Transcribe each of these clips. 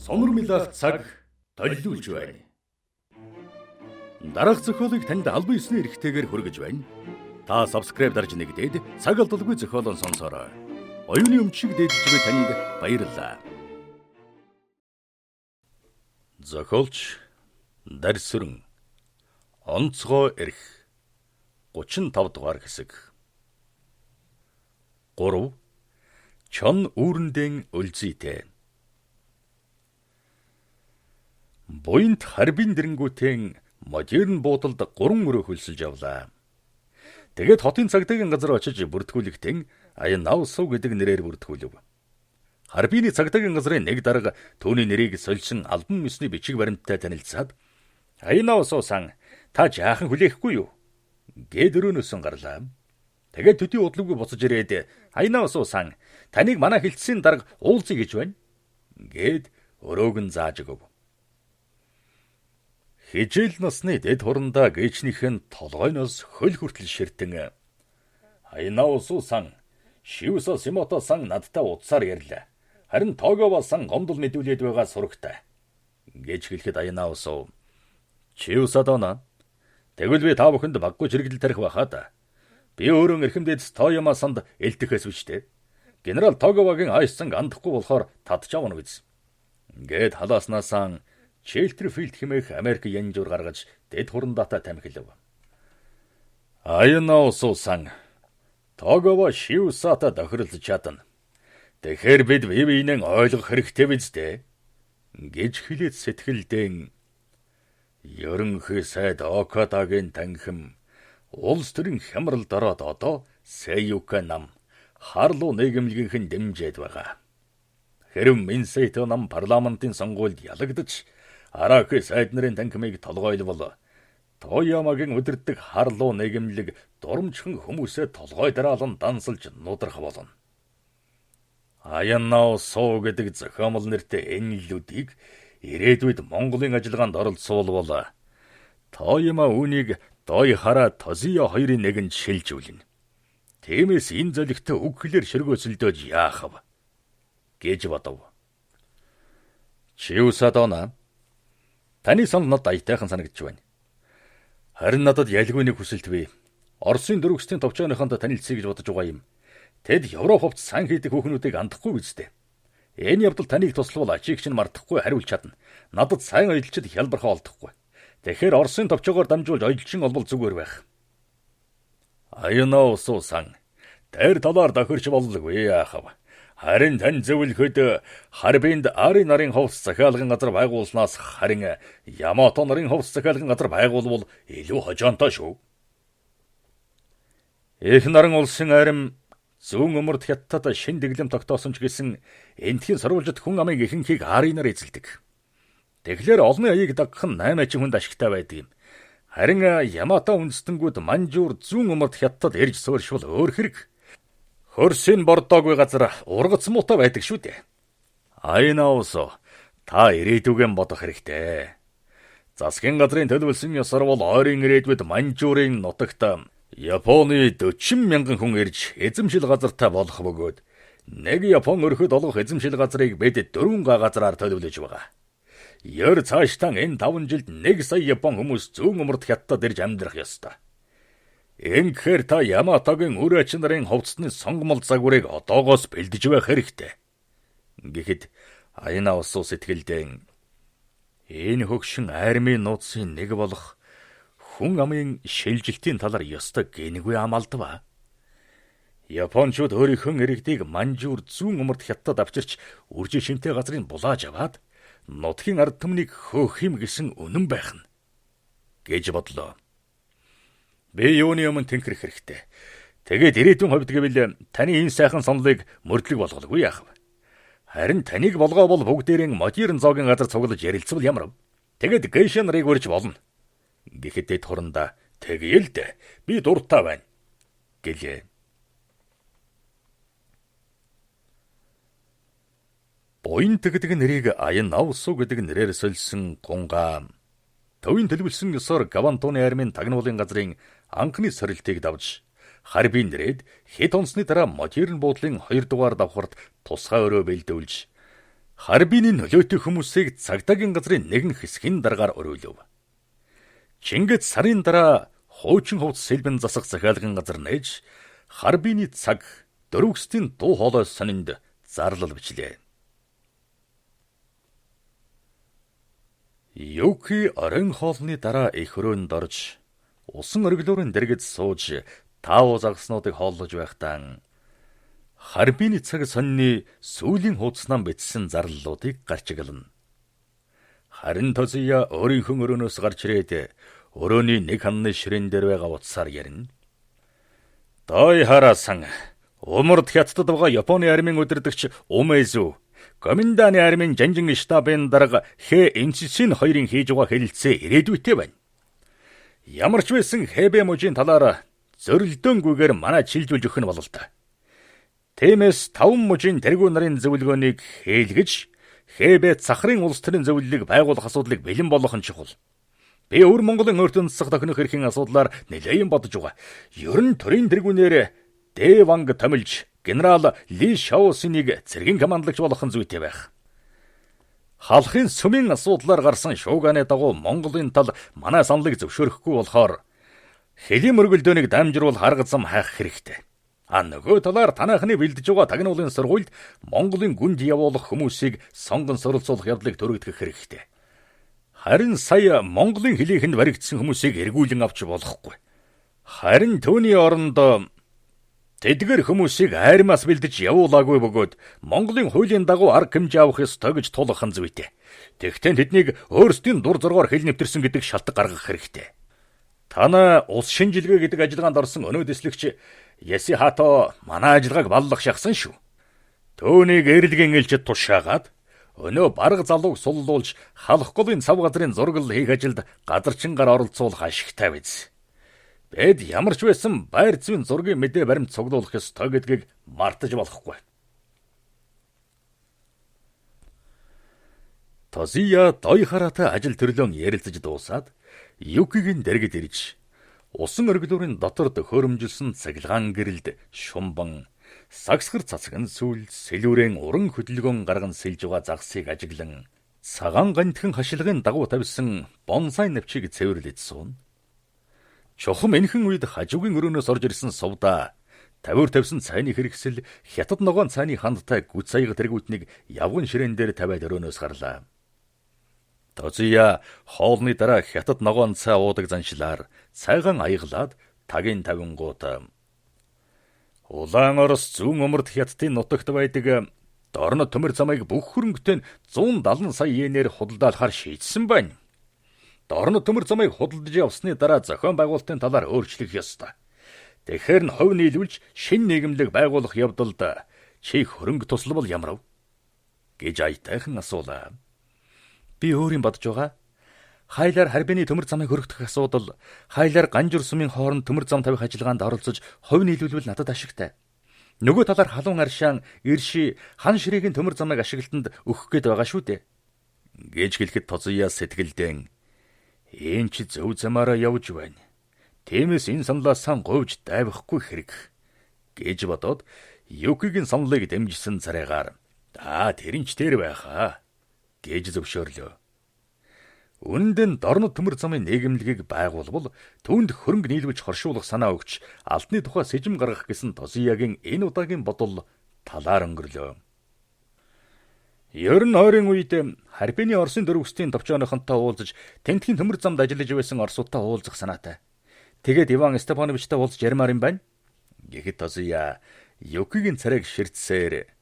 Сонирмилах цаг толиулж байна. Дараах зохиолыг танд албан ёсны эрхтэйгээр хүргэж байна. Та subscribe дарж нэгдээд цаг алдалгүй зохиолон сонсороо. Оюуны өмчийг дээдж буй танд баярлалаа. Зохиолч Дарсүрэн онцгой эрх 35 дугаар хэсэг. 3. Чон үүрэндэн үлзийтэй. Буянт харбин дэрэнгүүтэн модерн буудалд 3 өрөө хөлсөлж явлаа. Тэгээд хотын цагдаагийн газар очиж бүртгүүлэгтэн Аянаусуу гэдэг нэрээр бүртгүүлв. Харбины цагдаагийн газрын нэг дарга түүний нэрийг сольсон албан ёсны бичиг баримттай танилцаад Аянаусуу сан та жаахан хүлээхгүй юу гэд өрөөнөөс гарлаа. Тэгээд төдий удлуугүй буцаж ирээд Аянаусуу сан таныг манай хилцсийн дарга уулзъя гэж байна гэд өрөөг нь зааж өгөв. Хижээл насны дэд хурандаа гээчнийх нь толгойноос хөл хүртэл ширтэн Аянаусуу сан Шивса Симото сан надтай утсаар ярьлаа. Харин Тогова сан гомдол мэдүүлээд байгаа сурагтай гэж хэлэхэд Аянаусуу Шивсадона тэгвэл би та бүхэнд баггүй чирэгдэл тарих байхаа. Би өөрөө эрхэмдээд Тоёма санд элтэхээс бичтэй. Генерал Тоговагийн айсан андахгүй болохоор татчаавна биз. Гэд халааснасаа Челтерфилд хэмээх Америк янжуур гаргаж дэд хурандаатай тамхилв. Аянаусуу сан Тогова Шивсата тохирлж чадна. Тэгэхээр бид бие биенээ ойлгох хэрэгтэй биз дээ гэж хэлээд сэтгэлдээ ерөнхий сайд Окатагийн танхим улс төрийн хямрал дороод одоо Сэюка нам харлуу нийгэмлэгийнхэн дэмжиж байгаа. Хэрэв Минсейто нам парламентын сонгуульд ялагдаж Араки сайд нарын танхимыг толгойлвол Тоёмагийн удирддаг харлуу нийгэмлэг дурамжхан хүмүүсээ толгой дараалан дансалж нудрах болно. Аянаусуу гэдэг зохиомол нэртэй энэ илүүдийг ирээдүйд Монголын ажиллагаанд оролцуулбал Тоёма үүнийг Дойхара Тозио хоёрын нэгэнд шилжүүлнэ. Тиймээс энэ золигтой үг хэлээр ширгөөсөлдөөж яах вэ гэж бодов. Шивсадона таны санал надад аятайхан санагдж байна. Харин надад ялгүй нэг хүсэлт бий. Оросын дөрвөстийн товчооныхонд танилцъя гэж бодож байгаа юм. Тэд Европ ховц сан хийдэг хүүхнүүдийг андахгүй үстэй. Энэ явдал таныг туславал ачийг чинь мартахгүй хариулж чадна. Надад сайн аялчид хялбархаа олдохгүй. Тэгэхээр Оросын товчоогоор дамжуулж аялчин олбол зүгээр байх. Аянаусуу сан тэр талаар тохирч боллгүй яахав. Харин тань зөвлөхөд Харбинд Ари нарын ховц захиалгын газар байгуулснаас харин Ямато нарын ховц захиалгын газар байгуулвал илүү хожоонтой шүү. Их наран улсын арим зүүн өмөрд Хятадд шин дэглэм тогтоосон ч гэсэн энтхийн сурвалжид хүн амын ихэнхийг Ари нар эзэлдэг. Тэгэхээр олонний аяыг дагах нь 8 ачийн хүнд ашигтай байдаг юм. Харин Ямато үндэстэнгүүд Манжуур зүүн өмөрд Хятадд ирж сууршвал өөр хэрэг. Хөрсийн бордоогүй газар ургац муутай байдаг шүү дээ. Аянаусуу та ирээдүгэн бодох хэрэгтэй. Засгийн газрын төлөвлөсөн ёсоор бол ойрын ирээдүйд Манжуурын нутагт Японы 40 мянган хүн ирж эзэмшил газартай болох бөгөөд нэг Япон өрхөд олох эзэмшил газрыг бид 4 газраар төлөвлөж байгаа. Ёр цаашдаа энэ 5 жилд 1 сая Япон хүмүүс зүүн өмөрд Хятадд ирж амьдрах ёстой. Ингэхээр та Яматогийн үр ач нарын ховцны сонгомол загварыг одоогоос бэлдэж байх хэрэгтэй. Гэхэд Аянаусуу сэтгэлдээ энэ хөгшин армийн нууцын нэг болох хүн амын шилжилтийн талаар ёстой гэнэгүй амалдва. Япончууд өөрийнхөө иргэдийг Манжуур зүүн өмөрд Хятадд авчирч үржин шинтэй газрын булааж аваад нутгийн ард түмнийг хөөх юм гэсэн үнэн байх нь гэж бодлоо. Би юуны өмнө тэнхрэх хэрэгтэй. Тэгээд ирээдүйн хувьд гэвэл таны энэ сайхан сонлыг мөрдлөг болголгүй яах вэ? Харин таныг болгоовол бүгдээрээ модерн зоогийн газар цуглаж ярилцвал ямар вэ? Тэгэд гейшэ нарыг урьж болно. Гэхэд дэд хурандаа тэгээл дээ. Би дуртай байна гэлээ. Буянт гэдэг нэрийг Аянаусуу гэдэг нэрээр сольсон гунгаа төвийн төлөвлөсөн ёсоор Гавантуны армийн тагнуулын газрын анхны сорилтыг давж Харбин нэрээд хэд онцны дараа модерн буудлын 2 дугаар давхарт тусгай өрөө бэлдүүлж Харбины нөлөөтэй хүмүүсийг цагдаагийн газрын нэгэн хэсгийн дараагаар өрөөлөв. Чингэд сарын дараа хуучин хувцас сэлбэн засах захиалгын газар нээж Харбины цаг дөрвөстийн дуу хоолой сонинд зарлал бичлээ. Юки орон хоолны дараа их өрөөнд орж усан оргилуурын дэргэд сууж таав загснуудыг хооллож байхдаа Харбины цаг сонины сүүлийн хуудаснаа бичсэн зарлалуудыг гарчиглана. Харин Тозия өөрийнхөө өрөөнөөс гарч ирээд өрөөний нэг ханны ширээн дээр байгаа утсаар ярина. Дой харасан умард хятадд байгаа Японы армийн удирдагч Умэзү, Коминданы армийн жанжин штабын дарга Хэ Инчишин хоёрын хийж байгаа хэлэлцээ ирээдүйтэй байна. Ямар ч байсан Хэбэ мужийн талаар зөрөлдөөнгүйгээр манай чилжүүлж өгөх нь болол та. Тиймээс 5 мужийн тэргүү нарын зөвлөгөөнийг хийлгэж Хэбэ цахрын улс төрийн зөвлөлийг байгуулах асуудлыг бэлэн болгох нь чухал. Би өвөр Монголын өртөнд засах тохинох эрхийн асуудлаар нэлээдэн бодож байгаа. Ер нь төрийн тэргүүнээр Дэванг томилж генерал Ли Шаосиныг цэргийн командлагч болгох нь зүйтэй байх. Халахын сүмийн асуудлаар гарсан шууганы дагуу Монголын тал манай саналыг зөвшөөрөхгүй болохоор хэлийн мөргөлдөөнийг дамжруулах арга зам хайх хэрэгтэй. Нөгөө талаар танайхны бэлдэж байгаа тагнуулын сургуульд Монголын гүнд явуулах хүмүүсийг сонгон суралцуулах явдлыг төрөгдөх хэрэгтэй. Харин сая Монголын хэлийнхэнд баригдсан хүмүүсийг эргүүлэн авч болохгүй. Харин түүний оронд тэдгэр хүмүүсийг айрмаас бэлдэж явуулаагүй бөгөөд Монголын хуулийн дагуу арга хэмжээ авах ёстой гэж тулгах нь зүйтэй. Тэгвэл тэднийг өөрсдийн дур зоргоор хэл нэвтэрсэн гэдэг шалтгаан гаргах хэрэгтэй. Танай улс шинжилгээ гэдэг ажиллагаанд орсон өнөөдөслөгч Ясихато манай ажиллагааг баллах шахсан шүү. Төвнийг эрэлгийн элчид тушаагаад өнөө бараг залууг суллуулж халах голын цав газрын зургал хийх ажилд газарчингаар оролцуулах ашигтай биз. Бид ямар ч байсан байр зүйн зургийн мэдээ баримт цуглуулах ёстой гэдгийг мартаж болохгүй. Тозия дой хараатай ажил төрлөөн ярилцаж дуусаад Юкигийн дэргэд ирж усан оргилуурын доторд хөөрөмжилсөн цахилгаан гэрэлд шумбан сагсгар цацган сүүл сэлүүрэн уран хөдөлгөөн гарган сэлж байгаа загсыг ажиглан цагаан гантхэн хашилгын дагуу тавьсан бонсай навчийг цэвэрлэж суун. Чухам энхэн үед хажуугийн өрөөнөөс орж ирсэн сувда тавиур тавьсан цайны хэрэгсэл хятад ногоон цайны хандтай гүц аяга тэргүүтнийг явган ширээн дээр тавиад өрөөнөөс гарлаа. Тозия хоолны дараа хятад ногоон цай уудаг заншлаар цайгаан аяглаад тагийн тавингууд Улаан Орос зүүн умард хятадын нутагт байдаг дорно төмөр замыг бүх хөрөнгөтэй 170 сая йенээр худалдаалахаар шийдсэн байна. Дорно төмөр замыг худалдаж явсны дараа зохион байгуулалтын талаар өөрчлөх ёстой. Тэгэхээр нь хувь нийлүүлж шинэ нийгэмлэг байгуулах явдалд чи хөрөнгө тусламж ямар вэ гэж аятайхан асуулаа. Би өөрийн бодож байгаа. Хайлаар Харбины төмөр замыг хөргөх асуудал, хайлаар Ганжур сумын хооронд төмөр зам тавих ажиллагаанд оролцож хувь нийлүүлвэл надад ашигтай. Нөгөө талаар халуун аршаан, Ирши, хан ширээгийн төмөр замыг ашиглалтанд өгөх гээд байгаа шүү дээ. Гэж хэлэхэд Тозия сэтгэлдэн энэ ч зөв замаараа явж байна. Тиймээс энэ саналаасаа говьж дайвахгүй хэрэг гэж бодоод Юкигийн саналыг дэмжсэн царайгаар тэр нь ч тэр байхаа гэж зөвшөөрлөө. Үнэндээ дорно төмөр замын нийгэмлэгийг байгуулбал түүнд хөрөнгө нийлүүлж хоршуулах санаа өгч алдны тухай сэжим гаргах гэсэн Тозиягийн энэ удаагийн бодол талаар өнгөрлөө. Ер нь ойрын үед Харбины Оросын дөрвөстийн товчооныхонтой уулзаж тентхийн төмөр замд ажиллаж байсан орсуудтай уулзах санаатай. Тэгээд Иван Степановичтай уулзаж ярмаар юм байна. Гэхэд Тозия Юкигийн царайг ширтсээр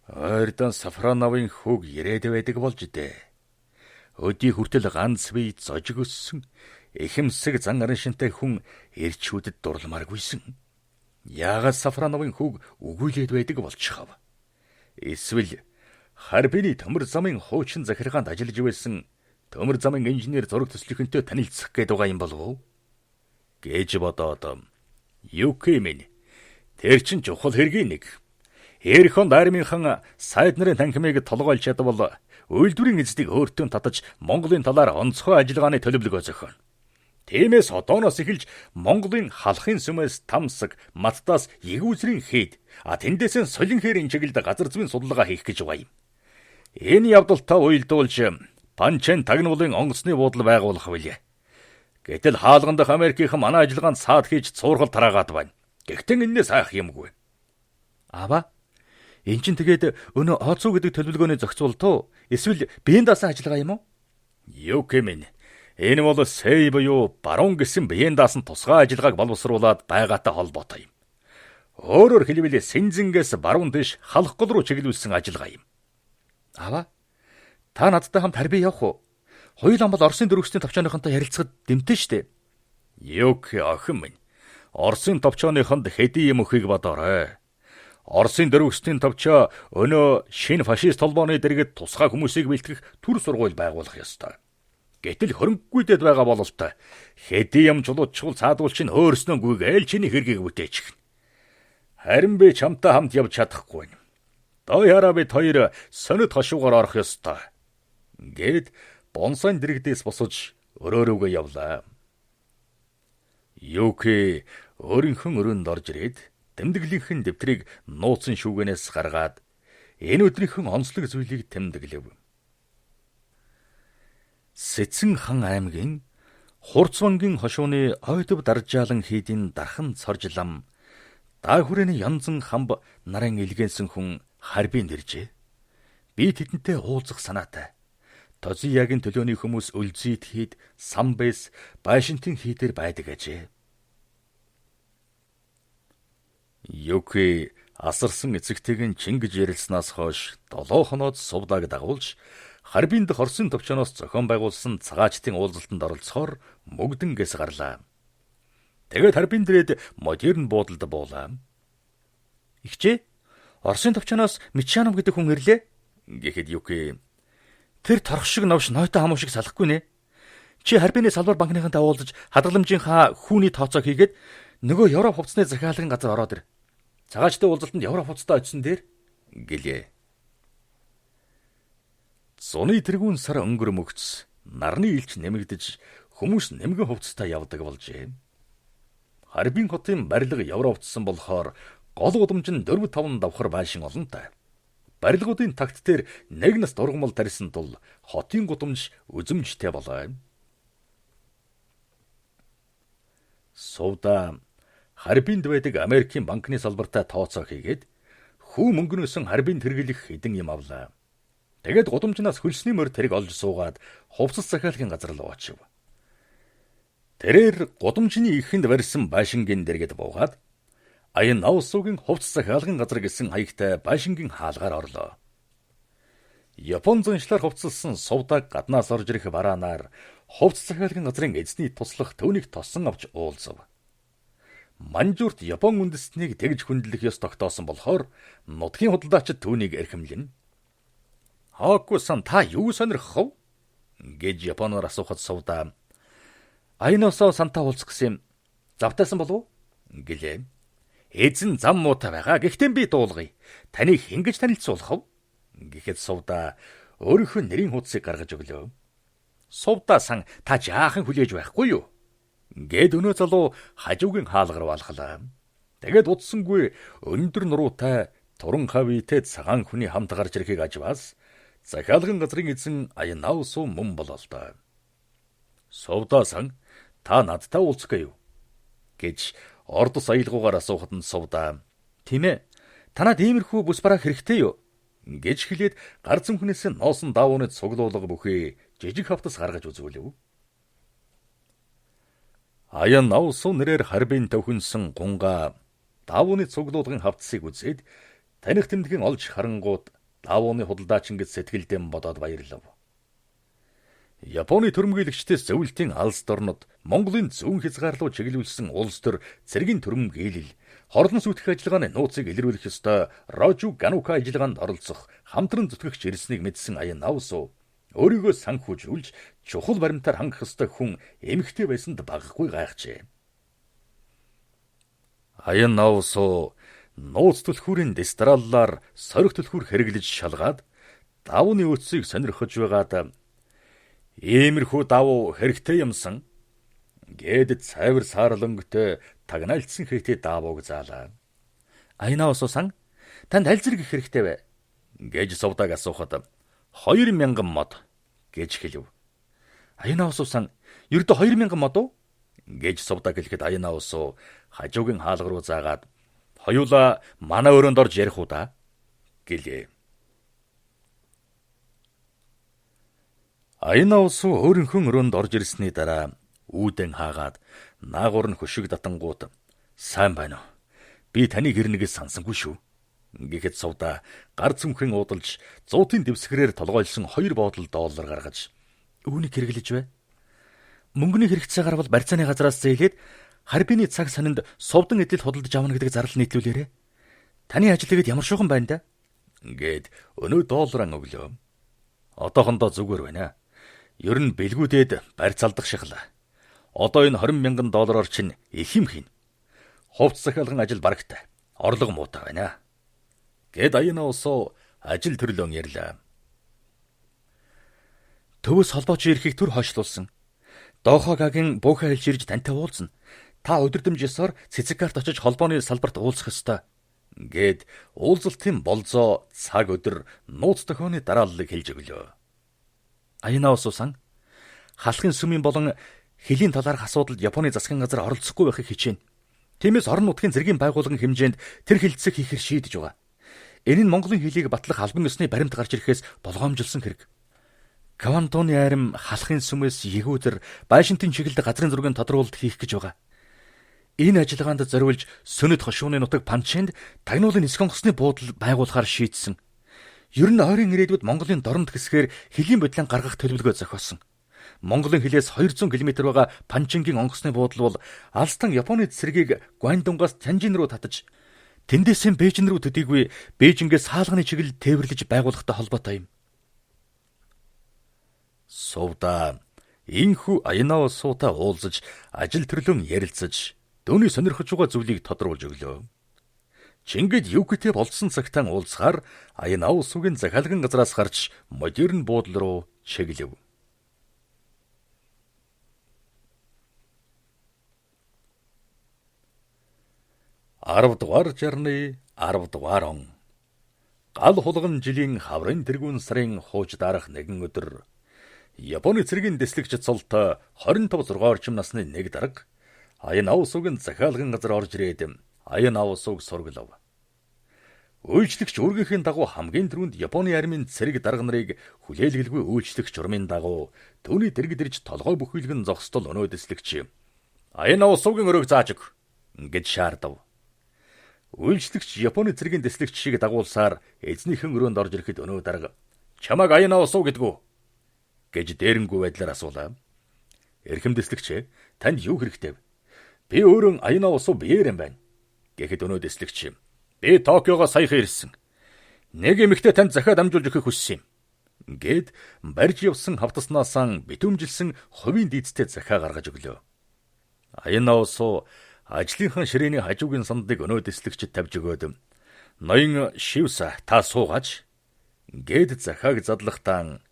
ойрдон Сафроновын хүүг ирээд байдаг болж дээ. Өдий хүртэл ганц бие зожиг өссөн эхэмсэг зан арын шинтэй хүн эрчүүдэд дурламааргүйсэн. Яагаад Сафроновын хүүг өгүүлээд байдаг болчихов? Эсвэл Харбины төмөр замын хуучин захиргаанд ажиллаж байсан төмөр замын инженер зураг төслийнхөнтэй танилцах гээд байгаа юм болов уу? Гэж бодоод Юки минь тэр чин чухал хэргийн нэг. Эрхон армийнхан сайд нарын танхимыг толгойлж чадвал үйлдвэрийн эзэдийг өөртөө татаж Монголын талаар онцгой ажиллагааны төлөвлөгөө зохионо. Тиймээс одооноос эхэлж Монголын халахын сүмээс Тамсаг, Маттаас Ягүүзрийн хэд, тэндээсээ солин хээрийн чиглэлд газар зүйн судалгаа хийх гэж байгаа юм. Энэ явдалтай уялдуулж Панчен тагнуулын онгоцны буудлыг байгуулах билээ. Гэтэл хаалган дахь Америкийнхан манай ажиллагаанд саад хийж цуурхал тараагаад байна. Гэхдээ энэс айх юмгүй. Аава, эн чинь тэгээд өнөө Оцу гэдэг төлөвлөгөөний зохицуулт уу? Эсвэл биеийн даасан ажиллагаа юм уу? Юу гэмэн. Энэ бол Сэй буюу баруун гэсэн биеийн даасан тусгай ажиллагааг боловсруулад байгаатай холбоотой юм. Өөрөөр хэлбэл Синзингээс баруун дэш халах гол руу чиглүүлсэн ажиллагаа юм. Аава, та надтай хамт харьбий явах уу? Хоёулаа бол Оросын дөрвөсний товчооныхонтой ярилцахад дэмтэн штэ. Юг охин минь. Оросын товчооныхонд хэдий юм өхийг бодоорой. Оросын дөрвөсний товчоо өнөө шинэ фашист толгойн дэргэд тусгай хүмүүсийг бэлтгэх төр сургууль байгуулах ёстой. Гэтэл хөрөнгөгүйдэд байгаа бололтой. Хэдий юм чулуучгүй цаадуулч нь өөрснөө гүйгээл чиний хэргийг бүтээчих. Харин би чамтай хамт явж чадахгүй. Доёроо бид хоёр сонид хошуугаар орох ёстой. Гэд бонсын дэрэгдээс босож өрөөрөөгөө явлаа. Юки өөрийнхөө өрөөнд орж ирээд тэмдэглэлийнхэн дэвтрийг нууцын шүүгэнээс гаргаад энэ өдрийнхөө онцлог зүйлийг тэмдэглэв. Сэцэн хан аймгийн Хурцвангийн хошууны ойдов даржаалан хийдийн дархан цоржлам daa хүрээний янзан хамб нарын илгээнсэн хүн харьбинд иржээ. Би тэдэнтэй уулзах санаатай. Тозиягийн төлөөний хүмүүс үлзийд хийд, самбэс, байшинтын хийдэр байдаг ажээ. Юки асарсан эцэгтэйг нь чингэж ярилцсанаас хойш 7 хоноод сувлааг дагуулж, харьбин дэх Оросын төвчөөноос зохион байгуулсан цагаачтын уулзалтанд оролцохоор мөгдөнгөөс гарлаа. Тэгээд харьбин дээрээ модерн буудалд буулаа. Игчээ, Оросын төвчөөноос Мичанов гэдэг хүн ирлээ. Гэхэд Юки тэр торх шиг новш нойтон хамуу шиг салахгүй нэ. Чи харьбины салбар банкныхантай уулзаж хадгаламжийнхаа хүүний тооцоо хийгээд нөгөө Европ хувцсны захиалгын газар ороод ир. Цагаачтай уулзалтанд Европ хувцтай очсон дээр гэлээ. Зуны тэргүүн сар өнгөр мөгц, нарны илч нэмэгдэж хүмүүс нэмгэн хувцастай явдаг болжээ. Харьбин хотын барилга Европцсан болохоор гол удамж нь 4-5 давхар байшин олонтой. Барилгуудын такт дээр нэг нас дургамал тарьсан тул хотын гудамж үзэмжтэй болоо. Сувда харьбинд байдаг Америкийн банкны салбартай тооцоо хийгээд хүү мөнгнөөсөн харьбинд хэрэглэх хэдэн юм авлаа. Тэгээд гудамжнаас хөлсний морь тэрэг олж суугаад хувцас захиалгын газар руу очив. Тэрээр гудамжны ихэнд барьсан байшингийн дэргэд буугаад Аян Наусугийн хувцас захиалгын газар гэсэн хаягтай байшингийн хаалгаар орлоо. Япон заншлаар хувцалсан сувдаг гаднаас орж ирэх бараанаар хувцас захиалгын газрын эзний туслах төвнийг тосон авч уулзав. Манжуурт Япон үндэстнийг тэгж хүндлэх ёс тогтоосон болохоор нутгийн худалдаачид түүнийг эрхэмлэн. Хакусан та юу сонирхов? Гэж Японоор асуухад сувда Айносоо сантаа уулзах гэсэн завтаасан болов? Гэлээ. Эзэн зам муутай байгаа. Гэхдээ би дуулгая. Таныг хингэж танилцуулах вэ? Гэхэд сувда өөрийнхөө нэрийн хуудсыг гаргаж өглөө. Сувда сан та жаахан хүлээж байхгүй юу? Гэд өнөө залуу хажуугийн хаалгаар валхлаа. Тэгээд удсангүй өндөр нуруутай туран хавитэй цагаан хүний хамт гарч ирэхийг ажваас захиалгын газрын эзэн Аян Наусу мөн бололтой. Сувда сан та надтай уулзах юу? Гэж ордос аялгуугаар асуухад нь сувда тийм ээ танад иймэрхүү бүс бараа хэрэгтэй юу? Гэж хэлээд гар зүнхнээс ноосон даавууны цуглуулга бүхий жижиг хавтас гаргаж үзүүлв. Аян Наусу нэрээр харьбин төвхөнсөн гунга даавууны цуглуулгын хавтсыг үзээд таних тэмдгийн олж харангууд даавууны худалдаач ингэж сэтгэлдэн бодоод баярлав. Японы төрөмгийлэгчдээс зөвлөлтийн алс дорнод Монголын зүүн хязгаарлуу чиглүүлсэн улс төр цэргийн төрөмгийлэл, хорлон сүтгэх ажиллагааны нууцыг илрүүлэх ёстой Рожу Ганука ажиллагаанд оролцох хамтран зүтгэгч ирснийг мэдсэн Аян Наусу өөрийгөө санхүүжүүлж чухал баримтаар хангах ёстой хүн эмэгтэй байсанд багахгүй гайхжээ. Аян Наусу нууц түлхүүрийн дестраллаар сорих түлхүүр хэрэглэж шалгаад давууны өцсийг сонирхож байгаад иймэрхүү давуу хэрэгтэй юмсан гэд цайвар саарлангөтэй тагнаалцсан хэвтээ даавууг заалаа. Аян Наусу сан танд аль зэрэг их хэрэгтэй вэ? Гэж сувдаг асуухад 2000 мод гэж хэлв. Аяна усуусан ердөө 2000 мод уу? Гэж сувдаг хэлэхэд Аяна усуу хажуугийн хаалга руу заагаад хоёулаа манай өрөөнд орж ярих уу да гэлээ. Аяна усуу өөрийнхөө өрөөнд орж ирсний дараа үүдэн хаагаад наагур нь хөшиг татангууд сайн байна уу? Би таныг хэрнэгээс сансангүй шүү. Гэхэд сувда гар цүмхэн уудалж зуутын дэвсгэрээр толгойлсон 2 бодол доллар гаргаж үүнийг хэрэглэж бай. Мөнгөний хэрэгцээгээр бол барьцааны газраас зээлээд харбины цаг сонинд сувдан эдэл худалдаж авна гэдэг зарлал нийтлүүлээрэ. Таны ажил ихэд ямар шухан байна да? Гэд өнөө долларан өглөө. Одоохондоо зүгээр байна. Ер нь бэлгүүдээд барьц алдах шахлаа. Одоо энэ 20,000 доллараар чинь их юм хийн. Хувц захиалган ажил барагтай. Орлого муутай байна. Гэд Аяна усуу ажил төрлөөн ярьлаа. Төвөөс холбооч ирэхийг түр хойшлуулсан. Доохогагийн буухай хэлж ирж тантай уулзна. Та өдөрдөмж ёсоор Цэцэггарт очиж холбооны салбарт уулзах ёстой. Гэд уулзалтын болзоо цаг өдөр нууц дохионы дарааллыг хэлж өглөө. Аяна усуусан халахын сүмийн болон хэлийн талаарх асуудалд Японы засгийн газар оролцохгүй байхыг хичээнэ. Тиймээс орон нутгийн цэргийн байгууллагын хэмжээнд тэр хилцэг хийхэр шийдэж байгаа. Энэ нь Монголын хэлийг батлах албан ёсны баримт гарч ирэхээс болгоомжилсан хэрэг. Квантоны айрам халахын сүмээс егүүдэр байшинтын чиглэлд газрын зургийн тодруулалт хийх гэж байгаа. Энэ ажиллагаанд зориулж Сөнөд хошууны нутаг Панчинд тагнуулын нисэх онгоцны буудал байгуулахаар шийдсэн. Ер нь ойрын ирээдүйд Монголын дорнод хэсгээр хэлийн бодлон гаргах төлөвлөгөө зохиосон. Монголын хилээс 200 км байгаа Панчингийн онгоцны буудал бол алстан Японы цэргийг Гуандунгаас Тянжин руу татаж тэндээс Бээжин рүү төдийгүй Бээжингээс хаалганы чиглэл тээвэрлэж байгуулахтай холбоотой юм. Сувда инхүү Аяна усуутай уулзаж ажил төрлөн ярилцаж дөөний сонирхож байгаа зүйлийг тодруулж өглөө. Чингэд Юктэй болцсон цагтаа уулзахаар Аяна усуугийн захиалган газраас гарч модерн буудал руу чиглэв. Аравдугаар жарны 10 дугаар он. Гал хулган жилийн хаврын тэргүүн сарын хууж дарах нэгэн өдөр Японы цэргийн дэслэгч цолтой 25-6 орчим насны нэг дарга Аяна усуугийн захиалган газар орж ирээд Аяна усууг сургалав. Үйлчлэгч үүргийнхээ дагуу хамгийн түрүүнд Японы армийн цэрэг дарга нарыг хүлээлгэлгүй үйлчлэх журмын дагуу түүний дэргэд ирж толгой бүхийлгэн зогсдол өнөө дэслэгч Аяна усуугийн өрөөг зааж өг гэж шаардав. Үйлчлэгч Японы цэргийн дэслэгч шиг дагуулсаар эзнийхэн өрөөнд орж ирэхэд өнөө дарга чамайг Аяна усуу гэдгүү гэж дээрэнгүй байдлаар асуулаа. Эрхэм дэслэгч танд юу хэрэгтэй вэ? Би өөрөө Аяна усуу биеэр юм байна. Гэхэд өнөө дэслэгч би Токиогоос саяхан ирсэн. Нэг эмэгтэй танд захиад амжуулж өгөхийг хүссэн юм. Гэд барьж явсан хавтаснаас битүүмжилсэн хувийн дийцтэй захиа гаргаж өглөө. Аяна усуу ажлынхан ширээний хажуугийн сандыг өнөө дэслэгчд тавьж өгөөд ноён шивса та суугаач гэд захааг задлахтаа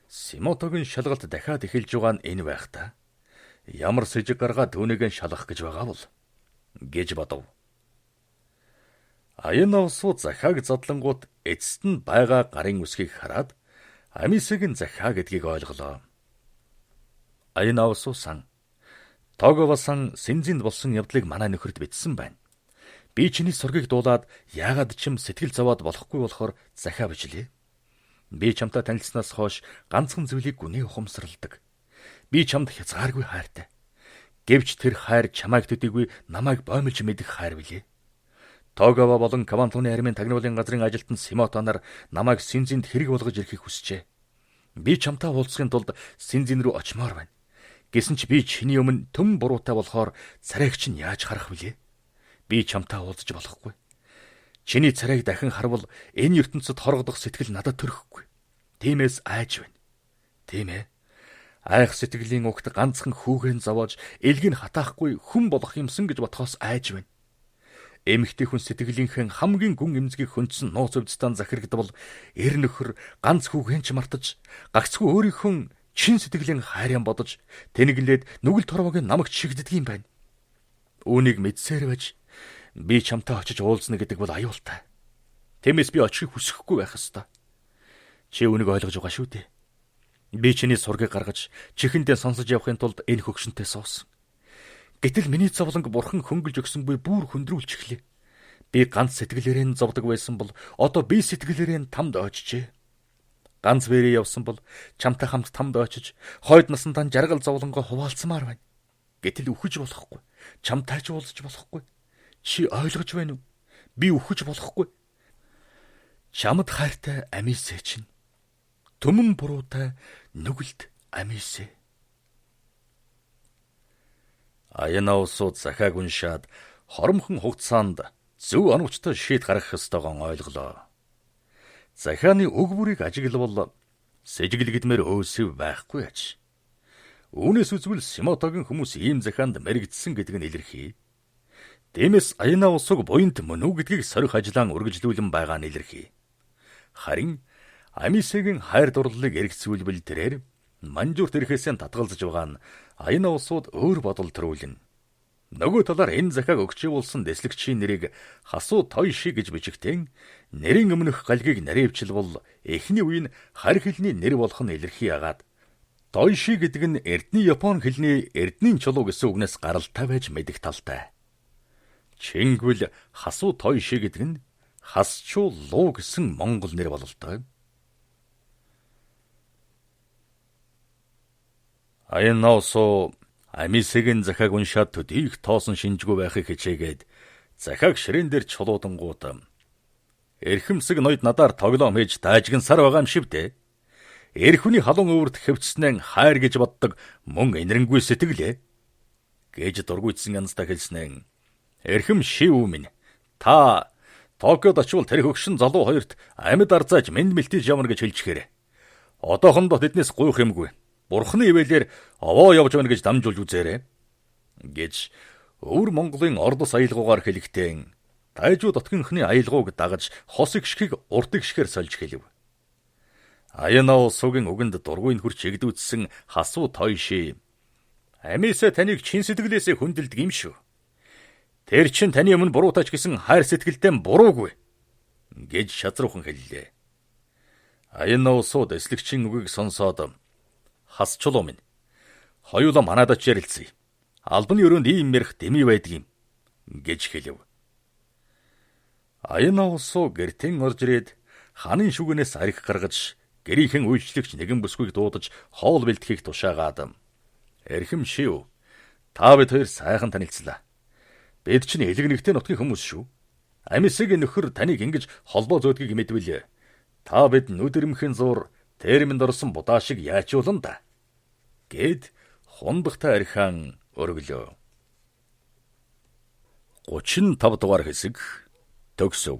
Симотогийн шалгалт дахиад эхэлж байгаа нь энэ байх та. Ямар сэжиг гаргаад түүнийг шалгах гэж байгаа бол гэж бодов. Аяна усуу захааг задлангууд эцэст нь байгаа гарын үсгийг хараад Амисагийн захаа гэдгийг ойлголоо. Аяна усуусан Тогово-сан Синзинд болсон явдлыг манай нөхөрт бичсэн байна. Би чиний сургийг дуулаад яагаад ч юм сэтгэл зовоод болохгүй болохоор захаа бичлээ. Би чамтай танилцсанаас хойш ганцхан зүйлийг гүний ухамсарладаг. Би чамд хязгааргүй хайртай. Гэвч тэр хайр чамайг төдийгүй намайг боомлж мэдэх хайр билээ. Тогово болон Квантоны армийн тагнуулын газрын ажилтан Симото нар намайг Синзинд хэрэг болгож ирэхийг хүсжээ. Би чамтай уулзахын тулд Синзин рүү очимоор байна. Гэсэн ч би чиний өмнө төм буруутай болохоор царайгч нь яаж харах вүлээ? Би чамтай уулзаж болохгүй. Чиний царайг дахин харвал энэ ертөнцид хоргодох сэтгэл надад төрөхгүй. Тиймээс айж байна. Тийм ээ. Айх сэтгэлийн угт ганцхан хүүхэн зовоож элгийг хатаахгүй хүн болох юмсан гэж ботхоос айж байна. Эмэгтэй хүн сэтгэлийнхэн хамгийн гүн эмзгийг хөндсөн нууц өвдстан захирагдвал эр нөхөр ганц хүүхэн ч мартаж гагцгүй өөрийнхөө чин сэтгэлийн хайрын бодож тэнэглээд нүгэл торвогийн намагт шигддэг юм байна. Үүнийг мэдсээр байж би чамтай очиж уулзна гэдэг бол аюултай. Тиймээс би очихыг хүсэхгүй байх ёстой. Чи үнийг ойлгож байгаа шүү дээ. Би чиний сургийг гаргаж чихэндээ сонсож явахын тулд энэ хөгшөнтэй суусан. Гэтэл миний зовлонг бурхан хөнгөлж өгсөн буй бүр хөндрүүлж эхлэв. Би ганц сэтгэлээрээ зовдөг байсан бол одоо би сэтгэлээрээ тамд очжээ. Ганц бэрээ явсан бол чамтай хамт тамд очиж хойд насандаа жаргал зовлонгоо хуваалцмаар байна. Гэтэл үхэж болохгүй. Чамтай ч уулзаж болохгүй. Чи ойлгож байна уу? Би үхэж болохгүй. Чамд хайртай амисээ чинь төмөн буруутай нүгэлт амисээ. Аяна усууд захааг уншаад хоромхон хугацаанд зөв оновчтой шийд гаргах ёстойгоо ойлголоо. Захааны үг бүрийг ажиглавал сэжигл гэдмээр өөсөв байхгүй аж. Үүнээс үзвэл Симотогийн хүмүүс ийм захаанд мэрэгдсэн гэдэг нь илэрхий. Тиймээс Аяна усыг буянт мөн үү гэдгийг сорих ажлаан үргэлжлүүлэн байгаа нь илэрхий. Харин Амисегийн хайр дурлалыг эргэцүүлбэл тэрээр манжуурт ирэхээсээ татгалзаж байгаа нь Аяна усууд өөр бодол төрүүлнэ. Нөгөө талаар энэ захааг өгчөөлсөн дэслэгчийн нэрийг Хасуу Тойши гэж бичигтэн нэрийн өмнөх галгийг наривчлбал эхний үе нь харь хэлний нэр болох нь илэрхий яагаад Тойши гэдэг нь эрдний Япон хэлний эрдний чулуу гэсэн үгнээс гаралтай байж мэдэх талтай. Чингвэл Хасуу Тойши гэдэг нь хасчуу луу гэсэн монгол нэр бололтой. Аяна усуу Амисегийн захааг уншаад төдийх тоосон шинжгүй байхыг хичээгээд захааг ширээн дээр чулуудангууд эрхэмсэг ноёд надаар тоглоом хийж даажгансаар байгаа юм шивдэ. Эрхүний халуун өвөрт хэвчснэн хайр гэж боддог мөн энэрэнгүй сэтгэлээ гэж дургуйдсан янзтай хэлснэн. Эрхэм шив минь та Токиод очивол тэр хөгшин залуу хоёрт амьд арзааж мэд мэлтиж явна гэж хэлчихээр. Одоохондоо тэднээс гуйх юмгүй. Бурхны ивэлээр овоо явж байна гэж дамжуулж үзээрэй гэж өвөр Монголын ордос аялгуугаар хэлэхдээ тайжуу дотгийнхны аялгууг дагаж хос игшгийг урд игшгээр сольж хэлв. Аяна усуугийн үгэнд дургуйн хурч игдүүдсэн Хасуу Тойши Амисэ таныг чин сэтгэлээсээ хүндэлдэг юм шүү. Тэр чин таны өмнө буруутаач гэсэн хайр сэтгэлтэй буруугүй гэж шазруухан хэллээ. Аяна усуу дэслэгчийн үгийг сонсоод хасчлуу минь хоёулаа манад очиж ярилцъя. Албаны өрөөнд ийм ярих дэмий байдаг юм гэж хэлв. Аяна усуу гэртэн орж ирээд ханын шүгэнээс арх гаргаж гэрийнхэн үйлчлэгч нэгэн бүсгүйг дуудаж хоол бэлтгэхийг тушаагаад эрхэм шив та бид хоёр сайхан танилцлаа. Бид чинь элэг нэгтэй нутгийн хүмүүс шүү. Амисегийн нөхөр таныг ингэж холбоо зөөдгийг мэдвэл та бид нүдэрмхэн зур терминд орсон будаа шиг яачуулна да гэд хундахтай архиан өргөлөө. 35 дугаар хэсэг төгсөв.